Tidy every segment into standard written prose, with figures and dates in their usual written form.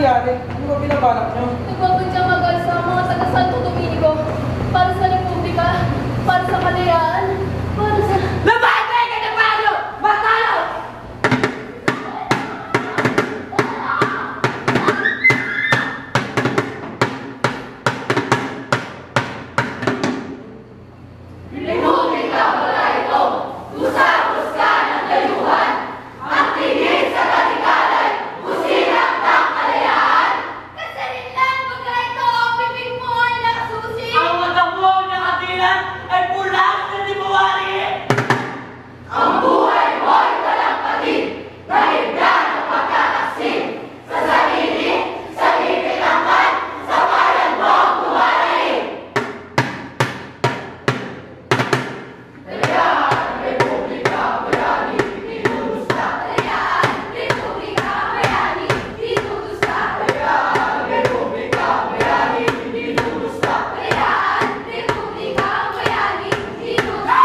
nangyayari? Ano ba binabalak nyo? Nagpapadya magal sa mga taga-Santo Domingo para sa Republika, para sa kalayaan, para sa... Nabagay ka na paano! Matalo! Republika wala ito! Usapos ka ng dayuhan! Ang tingin sa katikalan! Usilang ng kalayaan! Kasarinlan pagka ito ang bibig mo ay nakasusi! Ang mata mo nakatilan ay pulang na di mawari! Ang buhay mo ay walang patid! Dahil ka ng pagkakasing! Sa sarili, sa hipilangkan, sa bayan mo ang tumarain! Kalayaan, Republika, bayani, tinutusta! Kalayaan, Republika, bayani, tinutusta! Kalayaan, Republika, bayani, tinutusta! Kalayaan, Republika, bayani, tinutusta!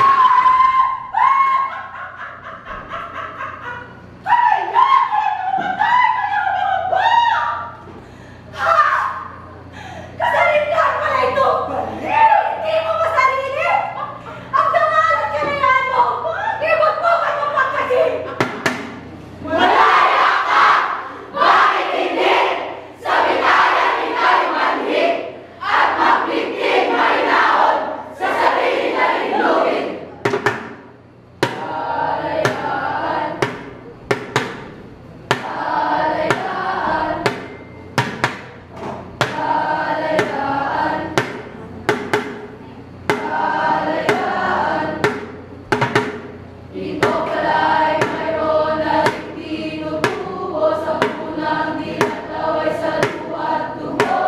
Kasarinlan pala ito! Pero hindi mo masarili! Ang dangal at kalayaan mo! Ibot mo ka ng pagkasin! Malaya ka! Bakit hindi? Sa bitayan ika'y manhid at magbigting mahinahon sa sarili na lindugin! Kalayaan! Kalayaan! Kalayaan! Kalayaan! Ito pala'y mayroon at tinutubo sa punang dinatlaway sa lupa at dugo.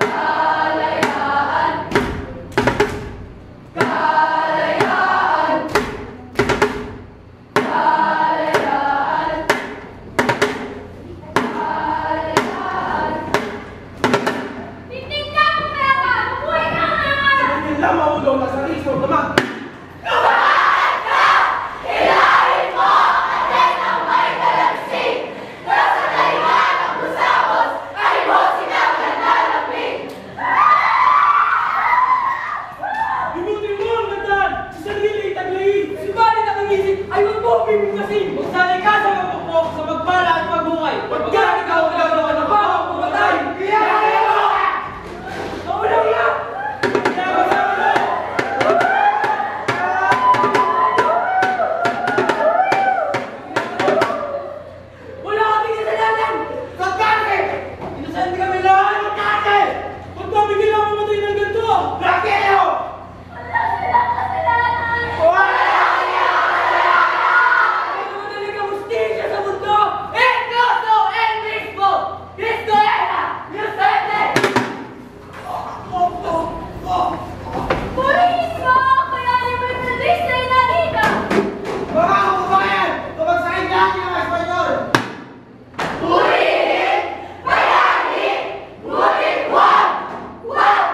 Kalayaan! Kalayaan! Kalayaan! Kalayaan! Titig ka, Pera! Mabuhay ka nga! Sabihin lang, maulong na sa riso, naman! Kumahan ka! Hilahin mo ang atin ng may galaksing! Nasa taliman ng busabos ay mo silang nanlalapig! Ibutin mo ang gandaan! Sa sarili itaglayin! Subalit ang isip ay huwag mo pipigkasin! Magsanay ka sa magpupok, sa magpala at maghungay! Pagkat ikaw ang gagawa ng bawang pumatay! Kaya kayo! Naulang lang! Wala kaming kasalanan! Pagkake! Inusan kami lahat! Pagkake! Huwag ba bigyan ako mamatay ng ganito? Bakit ako? Wala silang kasalanan! Ano ba talaga hustisya sa mundo? Incluso el mismo! Cristo era! Inocente! Purihin mo ang bayani mo yung Cristo ay nakita! Mga kababayan! Tumagsakin lahat ng mga Espanyol! Purihin! Bayani! Ngunit huwag! Huwag!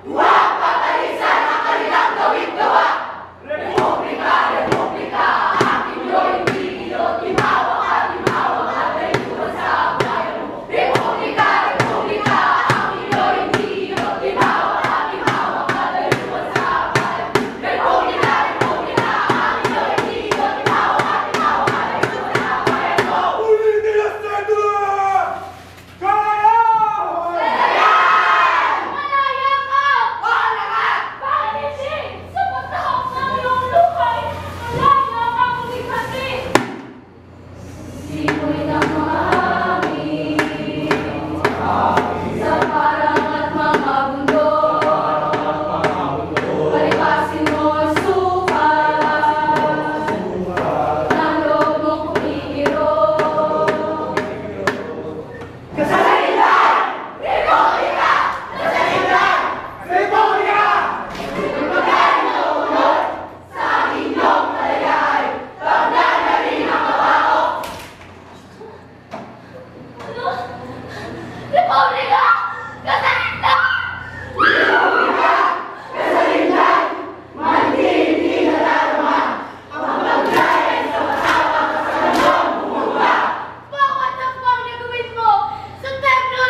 Huwag patalisan ang kanilang gawin-gawa! Republika! Republika! Aking iyo'y bigilot! Timawak at dayuhan sa bayan mo! Republika! Republika! Aking iyo'y bigilot! Timawak at dayuhan sa bayan mo! Republika! Republika! Aking iyo'y bigilot! Timawak at dayuhan sa bayan mo! Unidas Central! Kaya! Malaya ka! Wala ka! Bakit hindi? Sa pagtahok ng iyong lukay, malaya kang ligasi! Simoy ng mahangin sa parang at mga bundok, palipasin mo ang sukat ng loob mong kumikirot. Kasarinlan! Republika! Kasarinlan! Republika! Ibigay na ulot sa inyong kalayaan! Tandaan na rin ang kabaho! Ano? Republika! Kasarinlan! Republika! Kasarinlan! Hindi nadarama ang paglayan sa matapang kasalanong bumuga! Bawat ang pang nagawin mo sa templo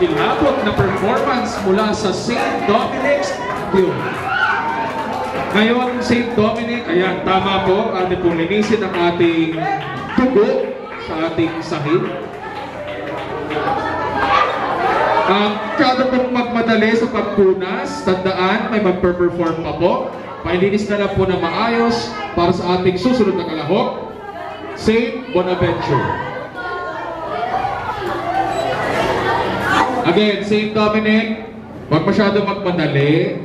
kilabot na performance mula sa St. Dominic's View. Ngayon, St. Dominic, ayan, tama po, ating pong linisin ang ating tugo sa ating sahig. Kada pong magmadali sa pagpunas, tandaan, may magper-perform pa po. Pailinis na lang po na maayos para sa ating susunod na kalahok, St. Bonaventure. Again, St. Dominic, huwag masyadong magmadali.